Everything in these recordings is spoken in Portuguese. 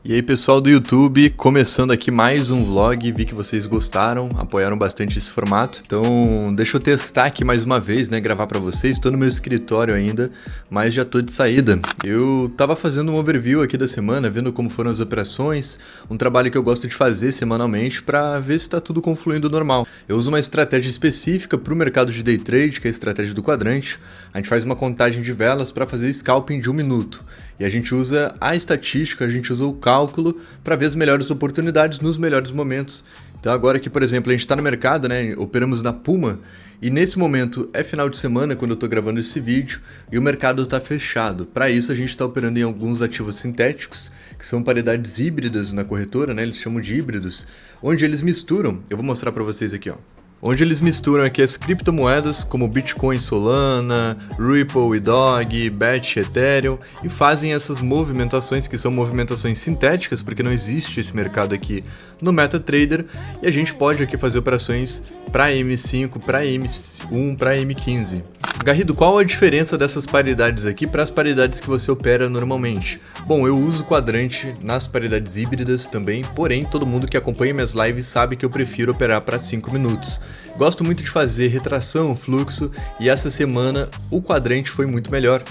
E aí pessoal do YouTube, começando aqui mais um vlog, vi que vocês gostaram, apoiaram bastante esse formato, então deixa eu testar aqui mais uma vez, né, gravar pra vocês. Tô no meu escritório ainda, mas já tô de saída. Eu tava fazendo um overview aqui da semana, vendo como foram as operações, um trabalho que eu gosto de fazer semanalmente pra ver se tá tudo confluindo normal. Eu uso uma estratégia específica pro mercado de day trade, que é a estratégia do quadrante. A gente faz uma contagem de velas para fazer scalping de 1 minuto. E a gente usa a estatística, a gente usa o cálculo para ver as melhores oportunidades nos melhores momentos. Então agora que, por exemplo, a gente está no mercado, né, operamos na Puma, e nesse momento é final de semana quando eu estou gravando esse vídeo e o mercado está fechado. Para isso a gente está operando em alguns ativos sintéticos, que são paridades híbridas na corretora, né, eles chamam de híbridos, onde eles misturam, eu vou mostrar para vocês aqui, ó. Onde eles misturam aqui as criptomoedas como Bitcoin, Solana, Ripple e Dog, BET, Ethereum e fazem essas movimentações que são movimentações sintéticas, porque não existe esse mercado aqui no MetaTrader, e a gente pode aqui fazer operações para M5, para M1, para M15. Garrido, qual a diferença dessas paridades aqui para as paridades que você opera normalmente? Bom, eu uso quadrante nas paridades híbridas também, porém todo mundo que acompanha minhas lives sabe que eu prefiro operar para 5 minutos. Gosto muito de fazer retração, fluxo, e essa semana o quadrante foi muito melhor.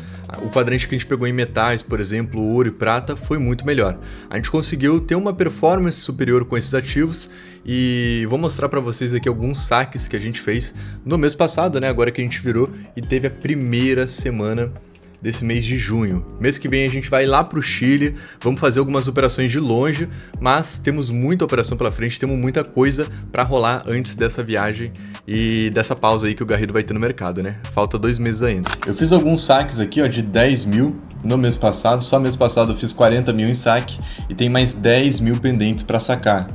O quadrante que a gente pegou em metais, por exemplo, ouro e prata, foi muito melhor. A gente conseguiu ter uma performance superior com esses ativos e vou mostrar para vocês aqui alguns saques que a gente fez no mês passado, né? Agora que a gente virou e teve a primeira semana desse mês de junho. Mês que vem a gente vai lá pro Chile, vamos fazer algumas operações de longe, mas temos muita operação pela frente, temos muita coisa para rolar antes dessa viagem e dessa pausa aí que o Garrido vai ter no mercado, né? Falta 2 meses ainda. Eu fiz alguns saques aqui, ó, de 10 mil no mês passado, só mês passado eu fiz 40 mil em saque e tem mais 10 mil pendentes para sacar.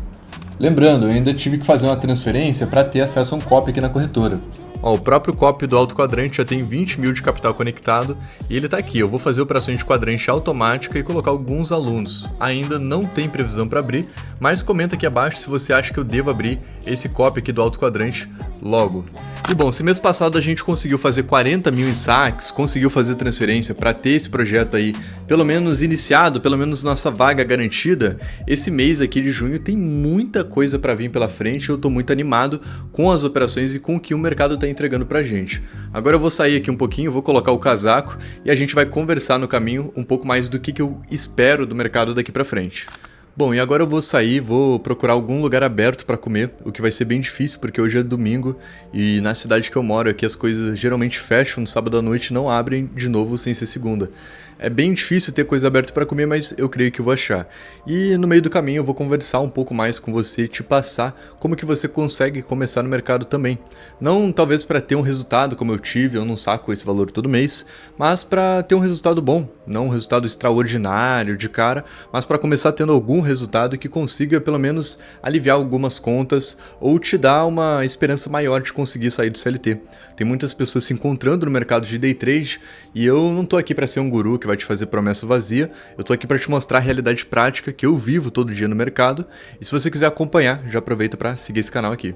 Lembrando, eu ainda tive que fazer uma transferência para ter acesso a um copy aqui na corretora. Ó, o próprio copy do Alto Quadrante já tem 20 mil de capital conectado e ele tá aqui. Eu vou fazer operações de quadrante automática e colocar alguns alunos. Ainda não tem previsão para abrir, mas comenta aqui abaixo se você acha que eu devo abrir esse copy aqui do Alto Quadrante logo. E bom, se mês passado a gente conseguiu fazer 40 mil em saques, conseguiu fazer transferência para ter esse projeto aí pelo menos iniciado, pelo menos nossa vaga garantida, esse mês aqui de junho tem muita coisa para vir pela frente e eu tô muito animado com as operações e com o que o mercado tá entregando pra gente. Agora eu vou sair aqui um pouquinho, vou colocar o casaco e a gente vai conversar no caminho um pouco mais do que eu espero do mercado daqui pra frente. Bom, e agora eu vou sair, vou procurar algum lugar aberto para comer, o que vai ser bem difícil porque hoje é domingo e na cidade que eu moro aqui as coisas geralmente fecham no sábado à noite e não abrem de novo sem ser segunda. É bem difícil ter coisa aberta para comer, mas eu creio que eu vou achar. E no meio do caminho eu vou conversar um pouco mais com você, te passar como que você consegue começar no mercado também. Não talvez para ter um resultado como eu tive, eu não saco esse valor todo mês, mas para ter um resultado bom, não um resultado extraordinário de cara, mas para começar tendo algum resultado que consiga pelo menos aliviar algumas contas ou te dar uma esperança maior de conseguir sair do CLT. Tem muitas pessoas se encontrando no mercado de day trade e eu não tô aqui para ser um guru que vai te fazer promessa vazia, eu tô aqui para te mostrar a realidade prática que eu vivo todo dia no mercado e se você quiser acompanhar, já aproveita para seguir esse canal aqui.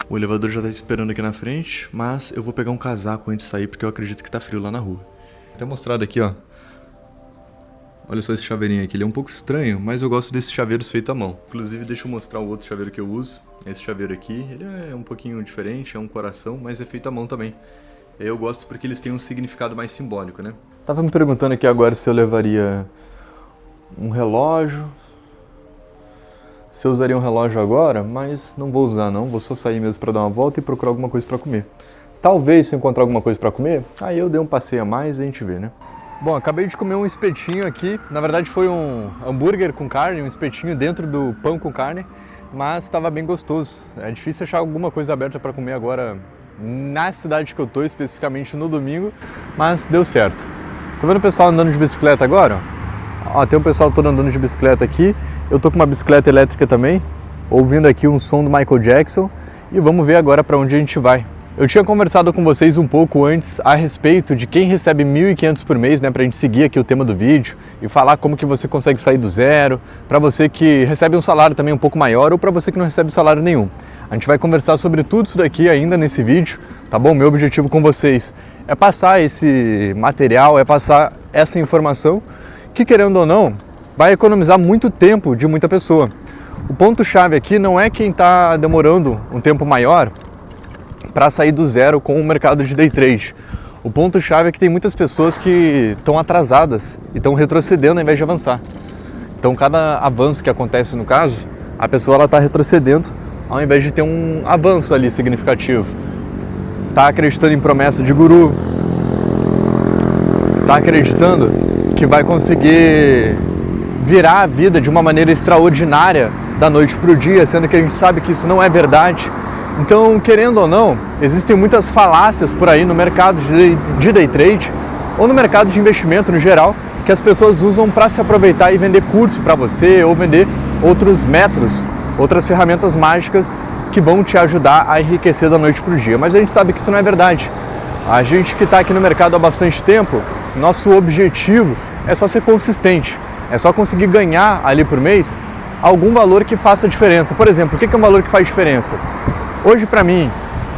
O elevador já tá esperando aqui na frente, mas eu vou pegar um casaco antes de sair porque eu acredito que tá frio lá na rua. Até mostrado aqui, ó. Olha só esse chaveirinho aqui, ele é um pouco estranho, mas eu gosto desses chaveiros feitos à mão. Inclusive, deixa eu mostrar o outro chaveiro que eu uso. Esse chaveiro aqui, ele é um pouquinho diferente, é um coração, mas é feito à mão também. Eu gosto porque eles têm um significado mais simbólico, né? Tava me perguntando aqui agora se eu levaria um relógio, se eu usaria um relógio agora, mas não vou usar não, vou só sair mesmo para dar uma volta e procurar alguma coisa para comer. Talvez, se eu encontrar alguma coisa para comer, aí eu dei um passeio a mais e a gente vê, né? Bom, acabei de comer um espetinho aqui, na verdade foi um hambúrguer com carne, um espetinho dentro do pão com carne, mas estava bem gostoso. É difícil achar alguma coisa aberta para comer agora na cidade que eu tô, especificamente no domingo, mas deu certo. Tô vendo o pessoal andando de bicicleta agora? Ó, tem um pessoal todo andando de bicicleta aqui, eu tô com uma bicicleta elétrica também, ouvindo aqui um som do Michael Jackson e vamos ver agora para onde a gente vai. Eu tinha conversado com vocês um pouco antes a respeito de quem recebe 1.500 por mês, né, pra gente seguir aqui o tema do vídeo e falar como que você consegue sair do zero, para você que recebe um salário também um pouco maior ou para você que não recebe salário nenhum. A gente vai conversar sobre tudo isso daqui ainda nesse vídeo, tá bom? Meu objetivo com vocês é passar esse material, é passar essa informação que, querendo ou não, vai economizar muito tempo de muita pessoa. O ponto-chave aqui não é quem está demorando um tempo maior para sair do zero com o mercado de day trade. O ponto-chave é que tem muitas pessoas que estão atrasadas e estão retrocedendo ao invés de avançar. Então, cada avanço que acontece no caso, a pessoa está retrocedendo ao invés de ter um avanço ali significativo. Está acreditando em promessa de guru, está acreditando que vai conseguir virar a vida de uma maneira extraordinária da noite para o dia, sendo que a gente sabe que isso não é verdade. Então, querendo ou não, existem muitas falácias por aí no mercado de day trade ou no mercado de investimento no geral, que as pessoas usam para se aproveitar e vender curso para você ou vender outros métodos, outras ferramentas mágicas que vão te ajudar a enriquecer da noite para o dia. Mas a gente sabe que isso não é verdade. A gente que está aqui no mercado há bastante tempo, nosso objetivo é só ser consistente, é só conseguir ganhar ali por mês algum valor que faça diferença. Por exemplo, o que é um valor que faz diferença? Hoje, para mim,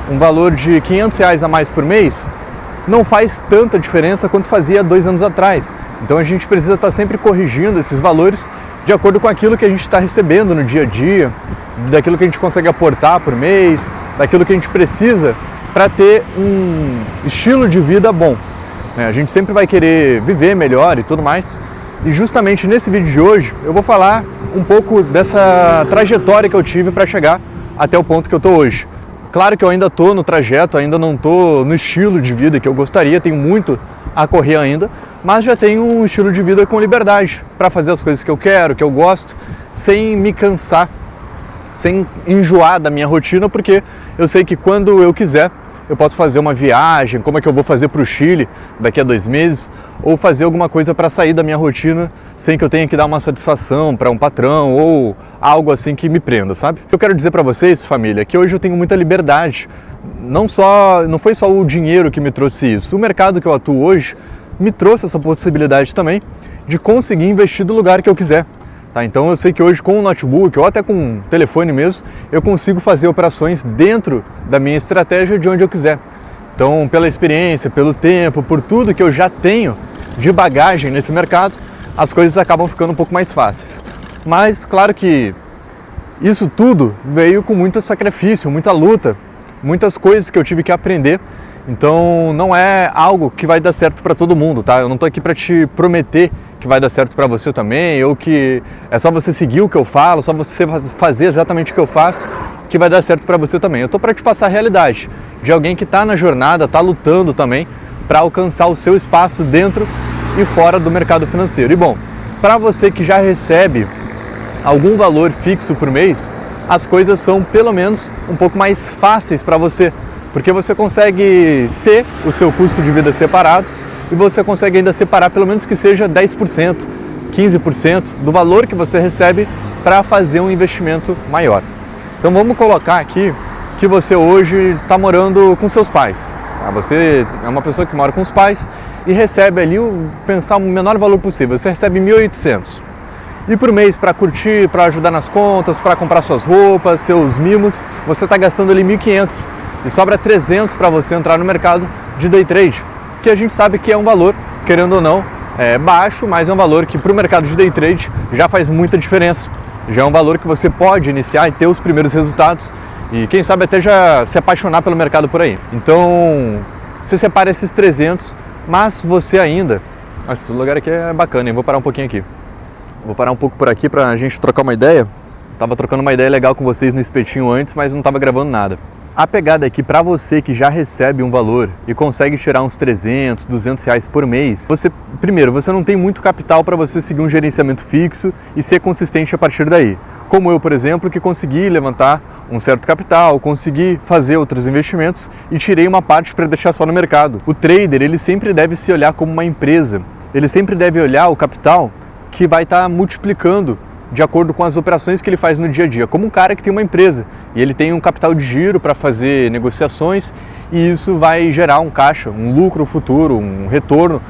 um valor de R$500 a mais por mês não faz tanta diferença quanto fazia 2 anos atrás. Então a gente precisa estar sempre corrigindo esses valores de acordo com aquilo que a gente está recebendo no dia a dia, daquilo que a gente consegue aportar por mês, daquilo que a gente precisa para ter um estilo de vida bom. A gente sempre vai querer viver melhor e tudo mais. E justamente nesse vídeo de hoje eu vou falar um pouco dessa trajetória que eu tive para chegar até o ponto que eu estou hoje. Claro que eu ainda estou no trajeto, ainda não estou no estilo de vida que eu gostaria, tenho muito a correr ainda, mas já tenho um estilo de vida com liberdade para fazer as coisas que eu quero, que eu gosto, sem me cansar, sem enjoar da minha rotina, porque eu sei que quando eu quiser eu posso fazer uma viagem, como é que eu vou fazer para o Chile daqui a 2 meses, ou fazer alguma coisa para sair da minha rotina sem que eu tenha que dar uma satisfação para um patrão ou algo assim que me prenda, sabe? Eu quero dizer para vocês, família, que hoje eu tenho muita liberdade. Não foi só o dinheiro que me trouxe isso. O mercado que eu atuo hoje me trouxe essa possibilidade também de conseguir investir do lugar que eu quiser. Tá? Então eu sei que hoje com o notebook ou até com o telefone mesmo, eu consigo fazer operações dentro da minha estratégia de onde eu quiser. Então, pela experiência, pelo tempo, por tudo que eu já tenho de bagagem nesse mercado, as coisas acabam ficando um pouco mais fáceis. Mas claro que isso tudo veio com muito sacrifício, muita luta, muitas coisas que eu tive que aprender. Então não é algo que vai dar certo para todo mundo, tá? Eu não tô aqui para te prometer que vai dar certo para você também, ou que é só você seguir o que eu falo, só você fazer exatamente o que eu faço, que vai dar certo para você também. Eu tô para te passar a realidade de alguém que está na jornada, está lutando também para alcançar o seu espaço dentro e fora do mercado financeiro. E bom, para você que já recebe algum valor fixo por mês, as coisas são pelo menos um pouco mais fáceis para você, porque você consegue ter o seu custo de vida separado e você consegue ainda separar pelo menos que seja 10%, 15% do valor que você recebe para fazer um investimento maior. Então vamos colocar aqui que você hoje está morando com seus pais. Tá? Você é uma pessoa que mora com os pais e recebe ali, pensar o menor valor possível, você recebe 1.800. E por mês, para curtir, para ajudar nas contas, para comprar suas roupas, seus mimos, você está gastando ali 1.500 e sobra 300 para você entrar no mercado de day trade, que a gente sabe que é um valor, querendo ou não, baixo, mas é um valor que para o mercado de day trade já faz muita diferença. Já é um valor que você pode iniciar e ter os primeiros resultados e quem sabe até já se apaixonar pelo mercado por aí. Então, você separa esses 300, mas você ainda... Nossa, esse lugar aqui é bacana, hein? Vou parar um pouquinho aqui. Vou parar um pouco por aqui para a gente trocar uma ideia. Tava trocando uma ideia legal com vocês no espetinho antes, mas não tava gravando nada. A pegada aqui para você que já recebe um valor e consegue tirar uns 300, 200 reais por mês, primeiro, você não tem muito capital para você seguir um gerenciamento fixo e ser consistente a partir daí. Como eu, por exemplo, que consegui levantar um certo capital, consegui fazer outros investimentos e tirei uma parte para deixar só no mercado. O trader, ele sempre deve se olhar como uma empresa, ele sempre deve olhar o capital que vai estar multiplicando de acordo com as operações que ele faz no dia a dia, como um cara que tem uma empresa e ele tem um capital de giro para fazer negociações e isso vai gerar um caixa, um lucro futuro, um retorno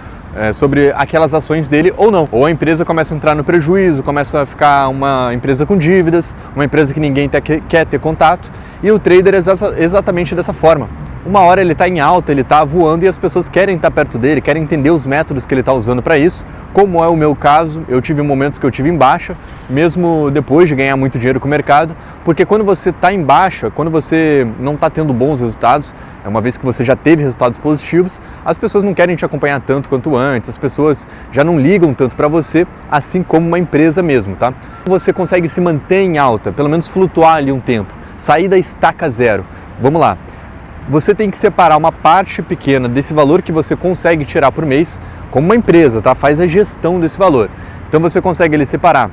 sobre aquelas ações dele ou não. Ou a empresa começa a entrar no prejuízo, começa a ficar uma empresa com dívidas, uma empresa que ninguém quer ter contato, e o trader é exatamente dessa forma. uma hora ele está em alta, ele está voando e as pessoas querem estar perto dele, querem entender os métodos que ele está usando para isso, como é o meu caso. Eu tive momentos que eu tive em baixa, mesmo depois de ganhar muito dinheiro com o mercado, porque quando você está em baixa, quando você não está tendo bons resultados, uma vez que você já teve resultados positivos, as pessoas não querem te acompanhar tanto quanto antes, as pessoas já não ligam tanto para você, assim como uma empresa mesmo, tá? Você consegue se manter em alta, pelo menos flutuar ali um tempo, sair da estaca zero. Vamos lá. Você tem que separar uma parte pequena desse valor que você consegue tirar por mês, como uma empresa, tá? Faz a gestão desse valor. Então você consegue ele separar,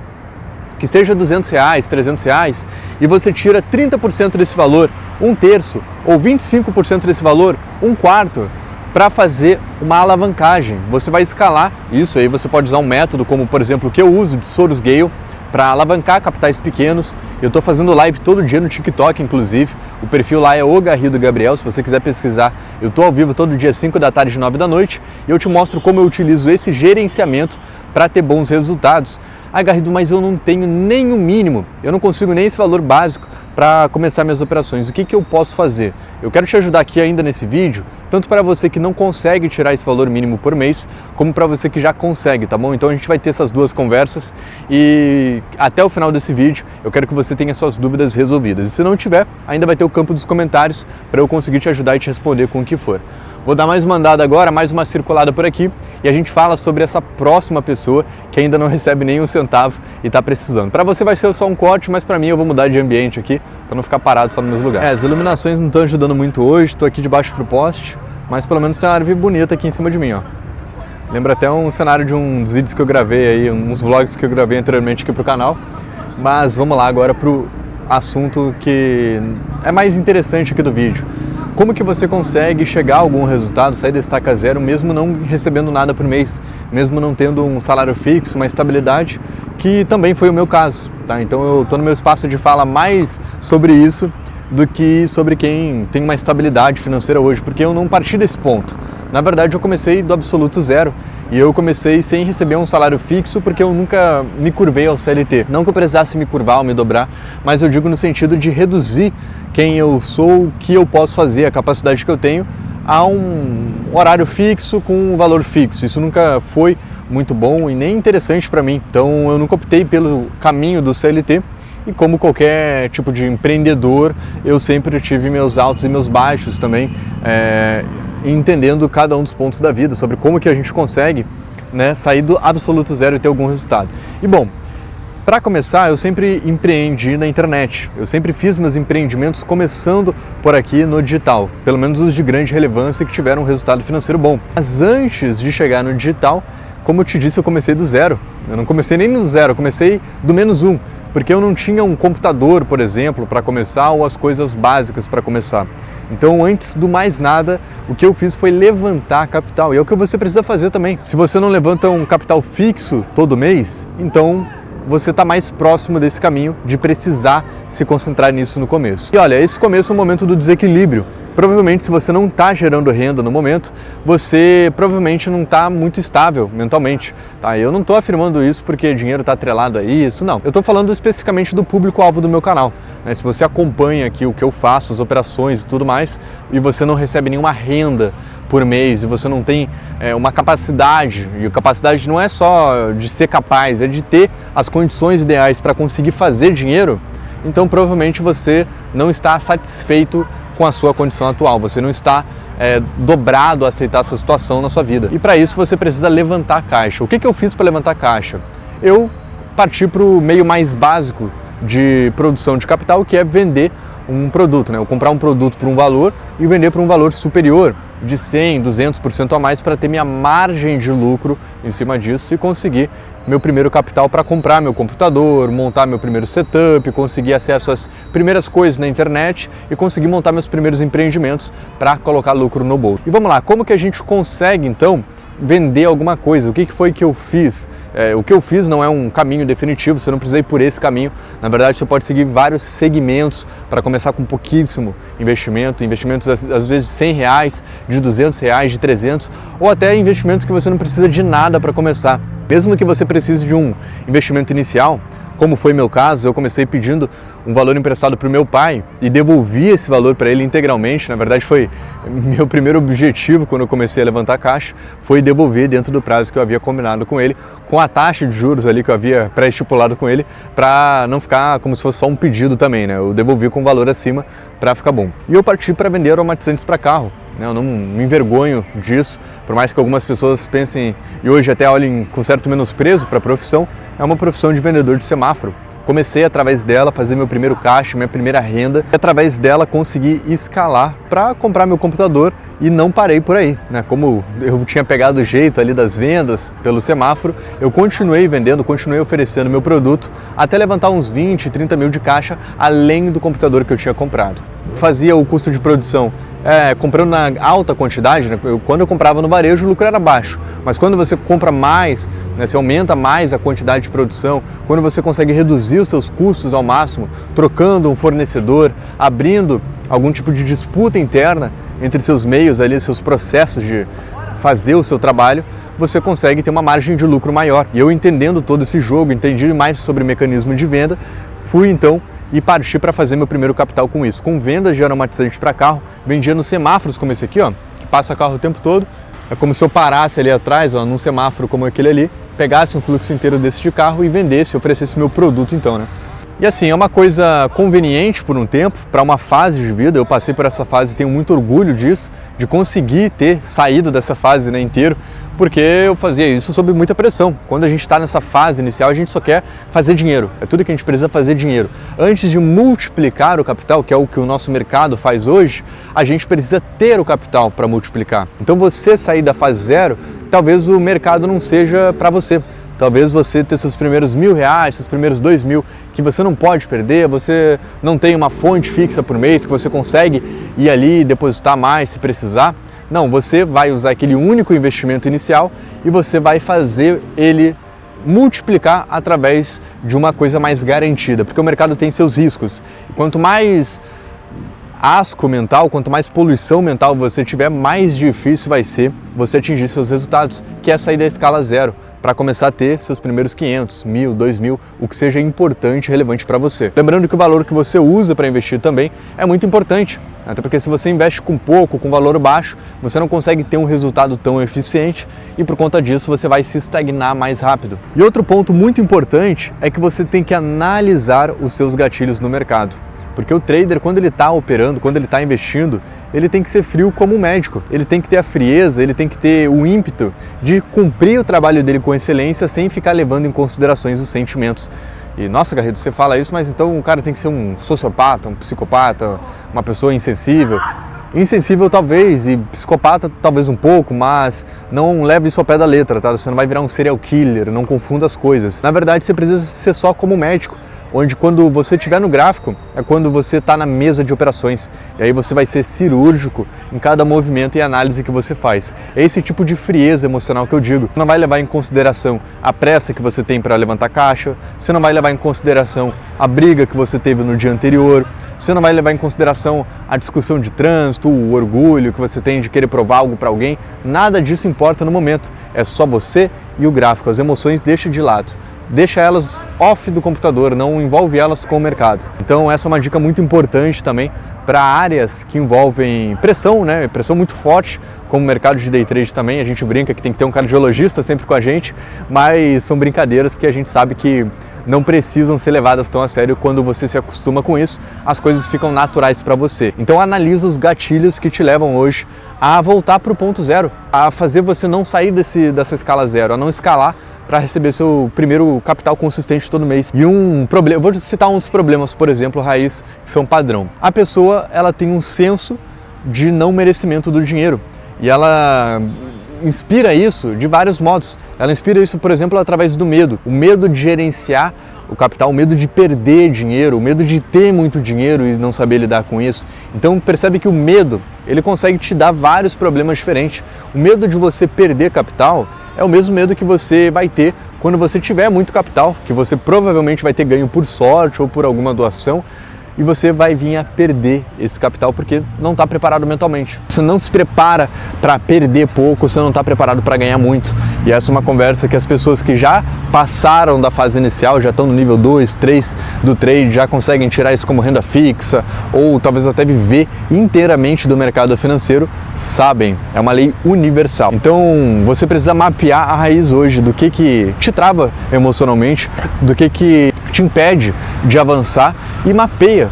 que seja R$200, R$300, e você tira 30% desse valor, 1/3, ou 25% desse valor, 1/4, para fazer uma alavancagem. Você vai escalar isso, aí você pode usar um método como, por exemplo, o que eu uso de Soros Gale, para alavancar capitais pequenos. Eu estou fazendo live todo dia no TikTok, inclusive. O perfil lá é o Garrido Gabriel, se você quiser pesquisar. Eu estou ao vivo todo dia, 5 da tarde e 9 da noite, e eu te mostro como eu utilizo esse gerenciamento para ter bons resultados. Ah, Garrido, mas eu não tenho nem o mínimo, eu não consigo nem esse valor básico para começar minhas operações. O que eu posso fazer? Eu quero te ajudar aqui ainda nesse vídeo, tanto para você que não consegue tirar esse valor mínimo por mês, como para você que já consegue, tá bom? Então a gente vai ter essas duas conversas e até o final desse vídeo eu quero que você tenha suas dúvidas resolvidas. E se não tiver, ainda vai ter o campo dos comentários para eu conseguir te ajudar e te responder com o que for. Vou dar mais uma andada agora, mais uma circulada por aqui e a gente fala sobre essa próxima pessoa que ainda não recebe nem um centavo e está precisando. Para você vai ser só um corte, mas para mim eu vou mudar de ambiente aqui para não ficar parado só no mesmo lugar. As iluminações não estão ajudando muito hoje, estou aqui debaixo pro poste, mas pelo menos tem uma árvore bonita aqui em cima de mim, ó. Lembra até um cenário de uns vídeos que eu gravei aí, uns vlogs que eu gravei anteriormente aqui pro canal. Mas vamos lá agora pro assunto que é mais interessante aqui do vídeo. Como que você consegue chegar a algum resultado, sair da estaca zero, mesmo não recebendo nada por mês, mesmo não tendo um salário fixo, uma estabilidade, que também foi o meu caso, tá? Então eu estou no meu espaço de fala mais sobre isso do que sobre quem tem uma estabilidade financeira hoje, porque eu não parti desse ponto. Na verdade eu comecei do absoluto zero e eu comecei sem receber um salário fixo porque eu nunca me curvei ao CLT. Não que eu precisasse me curvar ou me dobrar, mas eu digo no sentido de reduzir quem eu sou, o que eu posso fazer, a capacidade que eu tenho a um horário fixo com um valor fixo. Isso nunca foi muito bom e nem interessante para mim. Então eu nunca optei pelo caminho do CLT e como qualquer tipo de empreendedor, eu sempre tive meus altos e meus baixos também, entendendo cada um dos pontos da vida, sobre como que a gente consegue, né, sair do absoluto zero e ter algum resultado. E bom, para começar, eu sempre empreendi na internet, eu sempre fiz meus empreendimentos começando por aqui no digital, pelo menos os de grande relevância que tiveram um resultado financeiro bom. Mas antes de chegar no digital, como eu te disse, eu comecei do zero. Eu não comecei nem no zero, eu comecei do -1, porque eu não tinha um computador, por exemplo, para começar, ou as coisas básicas para começar. Então, antes do mais nada, o que eu fiz foi levantar capital, e é o que você precisa fazer também. Se você não levanta um capital fixo todo mês, então você está mais próximo desse caminho de precisar se concentrar nisso no começo. E olha, esse começo é o momento do desequilíbrio. Provavelmente, se você não está gerando renda no momento, você provavelmente não está muito estável mentalmente. Tá? Eu não estou afirmando isso porque dinheiro está atrelado a isso, não. Eu estou falando especificamente do público-alvo do meu canal. Né? Se você acompanha aqui o que eu faço, as operações e tudo mais, e você não recebe nenhuma renda por mês, e você não tem uma capacidade, e a capacidade não é só de ser capaz, é de ter as condições ideais para conseguir fazer dinheiro, então provavelmente você não está satisfeito com a sua condição atual, você não está dobrado a aceitar essa situação na sua vida. E para isso você precisa levantar caixa. O que eu fiz para levantar caixa? Eu parti para o meio mais básico de produção de capital, que é vender um produto, né? Eu comprar um produto por um valor e vender por um valor superior, de 100%, 200% a mais, para ter minha margem de lucro em cima disso e conseguir meu primeiro capital para comprar meu computador, montar meu primeiro setup, conseguir acesso às primeiras coisas na internet e conseguir montar meus primeiros empreendimentos para colocar lucro no bolso. E vamos lá, como que a gente consegue então vender alguma coisa? O que foi que eu fiz? O que eu fiz não é um caminho definitivo, você não precisa ir por esse caminho. Na verdade, você pode seguir vários segmentos para começar com pouquíssimo investimento, investimentos às vezes de R$100, de R$200, de 300, ou até investimentos que você não precisa de nada para começar. Mesmo que você precise de um investimento inicial, como foi meu caso, eu comecei pedindo um valor emprestado para o meu pai e devolvi esse valor para ele integralmente. Na verdade, foi meu primeiro objetivo quando eu comecei a levantar caixa, foi devolver dentro do prazo que eu havia combinado com ele, com a taxa de juros ali que eu havia pré-estipulado com ele, para não ficar como se fosse só um pedido também, né? Eu devolvi com valor acima para ficar bom. E eu parti para vender aromatizantes para carro. Eu não me envergonho disso, por mais que algumas pessoas pensem e hoje até olhem com certo menosprezo para a profissão, é uma profissão de vendedor de semáforo. Comecei através dela a fazer meu primeiro caixa, minha primeira renda, e através dela consegui escalar para comprar meu computador e não parei por aí, né? Como eu tinha pegado o jeito ali das vendas pelo semáforo, eu continuei vendendo, continuei oferecendo meu produto até levantar uns 20, 30 mil de caixa além do computador que eu tinha comprado. Fazia o custo de produção comprando na alta quantidade, né? Quando eu comprava no varejo o lucro era baixo, mas quando você compra mais, né, você aumenta mais a quantidade de produção, quando você consegue reduzir os seus custos ao máximo, trocando um fornecedor, abrindo algum tipo de disputa interna entre seus meios ali, seus processos de fazer o seu trabalho, você consegue ter uma margem de lucro maior. E eu entendendo todo esse jogo, entendi mais sobre o mecanismo de venda, fui então e parti para fazer meu primeiro capital com isso, com vendas de aromatizante para carro, vendia nos semáforos como esse aqui, ó, que passa carro o tempo todo. É como se eu parasse ali atrás, ó, num semáforo como aquele ali, pegasse um fluxo inteiro desse de carro e vendesse, oferecesse meu produto então, né? E assim, é uma coisa conveniente por um tempo, para uma fase de vida. Eu passei por essa fase e tenho muito orgulho disso, de conseguir ter saído dessa fase, né, inteiro, porque eu fazia isso sob muita pressão. Quando a gente está nessa fase inicial, a gente só quer fazer dinheiro, é tudo que a gente precisa fazer dinheiro. Antes de multiplicar o capital, que é o que o nosso mercado faz hoje, a gente precisa ter o capital para multiplicar. Então você sair da fase zero, talvez o mercado não seja para você. Talvez você ter seus primeiros R$1.000, seus primeiros R$2.000, que você não pode perder, você não tem uma fonte fixa por mês, que você consegue ir ali e depositar mais se precisar. Não, você vai usar aquele único investimento inicial e você vai fazer ele multiplicar através de uma coisa mais garantida, porque o mercado tem seus riscos. Quanto mais asco mental, quanto mais poluição mental você tiver, mais difícil vai ser você atingir seus resultados, que é sair da escala zero, para começar a ter seus primeiros 500, 1.000, 2.000, o que seja importante e relevante para você. Lembrando que o valor que você usa para investir também é muito importante, até porque se você investe com pouco, com valor baixo, você não consegue ter um resultado tão eficiente e por conta disso você vai se estagnar mais rápido. E outro ponto muito importante é que você tem que analisar os seus gatilhos no mercado. Porque o trader, quando ele está operando, quando ele está investindo, ele tem que ser frio como um médico. Ele tem que ter a frieza, ele tem que ter o ímpeto de cumprir o trabalho dele com excelência sem ficar levando em considerações os sentimentos. E, nossa, Garrido, você fala isso, mas então o cara tem que ser um sociopata, um psicopata, uma pessoa insensível. Insensível talvez, e psicopata talvez um pouco, mas não leve isso ao pé da letra, tá? Você não vai virar um serial killer, não confunda as coisas. Na verdade, você precisa ser só como médico, onde quando você estiver no gráfico é quando você está na mesa de operações e aí você vai ser cirúrgico em cada movimento e análise que você faz. É esse tipo de frieza emocional que eu digo. Você não vai levar em consideração a pressa que você tem para levantar caixa, você não vai levar em consideração a briga que você teve no dia anterior, você não vai levar em consideração a discussão de trânsito, o orgulho que você tem de querer provar algo para alguém. Nada disso importa no momento, é só você e o gráfico. As emoções deixa de lado. Deixa elas off do computador, não envolve elas com o mercado. Então essa é uma dica muito importante também para áreas que envolvem pressão, né? Pressão muito forte, como o mercado de day trade também. A gente brinca que tem que ter um cardiologista sempre com a gente, mas são brincadeiras que a gente sabe que não precisam ser levadas tão a sério. Quando você se acostuma com isso, as coisas ficam naturais para você. Então analisa os gatilhos que te levam hoje a voltar para o ponto zero, a fazer você não sair dessa escala zero, a não escalar para receber seu primeiro capital consistente todo mês. E um problema, eu vou citar um dos problemas, por exemplo, raiz, que são padrão. A pessoa, ela tem um senso de não merecimento do dinheiro e ela inspira isso de vários modos. Ela inspira isso, por exemplo, através do medo. O medo de gerenciar o capital, o medo de perder dinheiro, o medo de ter muito dinheiro e não saber lidar com isso. Então percebe que o medo, ele consegue te dar vários problemas diferentes. O medo de você perder capital é o mesmo medo que você vai ter quando você tiver muito capital, que você provavelmente vai ter ganho por sorte ou por alguma doação, e você vai vir a perder esse capital porque não está preparado mentalmente. Você não se prepara para perder pouco, você não está preparado para ganhar muito. E essa é uma conversa que as pessoas que já passaram da fase inicial, já estão no nível 2, 3 do trade, já conseguem tirar isso como renda fixa ou talvez até viver inteiramente do mercado financeiro, sabem, é uma lei universal. Então você precisa mapear a raiz hoje do que te trava emocionalmente, do que te impede de avançar e mapeia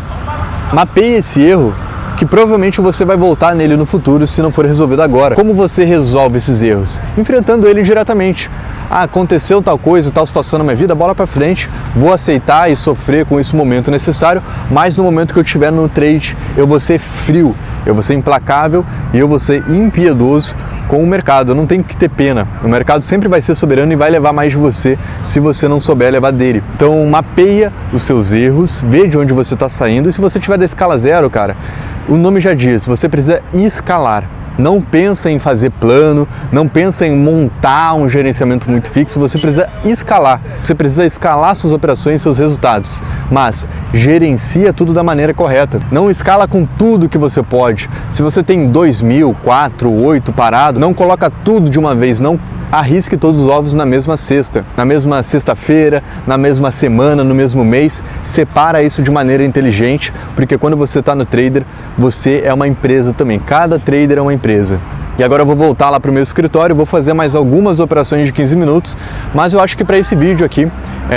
esse erro que provavelmente você vai voltar nele no futuro se não for resolvido agora. Como você resolve esses erros? Enfrentando ele diretamente. Ah, aconteceu tal coisa, tal situação na minha vida, bola pra frente, vou aceitar e sofrer com esse momento necessário, mas no momento que eu estiver no trade, eu vou ser frio, eu vou ser implacável e eu vou ser impiedoso com o mercado. Eu não tenho que ter pena, o mercado sempre vai ser soberano e vai levar mais de você se você não souber levar dele. Então mapeia os seus erros, vê de onde você está saindo e se você tiver da escala zero, cara, o nome já diz, você precisa escalar. Não pensa em fazer plano, não pensa em montar um gerenciamento muito fixo, você precisa escalar. Você precisa escalar suas operações, seus resultados, mas gerencia tudo da maneira correta. Não escala com tudo que você pode. Se você tem 2.000, 4, 8 parado, não coloca tudo de uma vez, não arrisque todos os ovos na mesma cesta, na mesma sexta-feira, na mesma semana, no mesmo mês. Separa isso de maneira inteligente, porque quando você está no trader, você é uma empresa também. Cada trader é uma empresa. E agora eu vou voltar lá para o meu escritório, vou fazer mais algumas operações de 15 minutos, mas eu acho que para esse vídeo aqui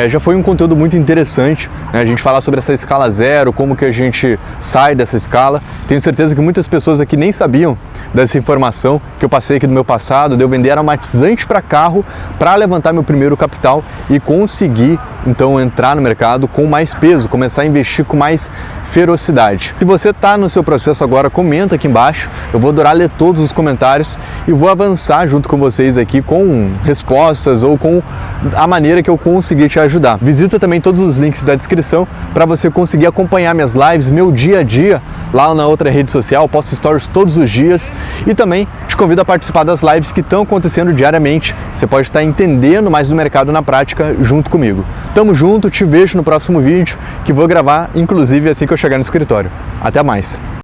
já foi um conteúdo muito interessante, né? A gente falar sobre essa escala zero, como que a gente sai dessa escala. Tenho certeza que muitas pessoas aqui nem sabiam dessa informação que eu passei aqui do meu passado, de eu vender aromatizante para carro para levantar meu primeiro capital e conseguir então entrar no mercado com mais peso, começar a investir com mais ferocidade. Se você está no seu processo agora, comenta aqui embaixo, eu vou adorar ler todos os comentários e vou avançar junto com vocês aqui com respostas ou com a maneira que eu conseguir te ajudar. Visita também todos os links da descrição para você conseguir acompanhar minhas lives, meu dia a dia lá na outra rede social, eu posto stories todos os dias e também te convido a participar das lives que estão acontecendo diariamente. Você pode estar entendendo mais do mercado na prática junto comigo. Tamo junto, te vejo no próximo vídeo que vou gravar inclusive assim que eu chegar no escritório. Até mais!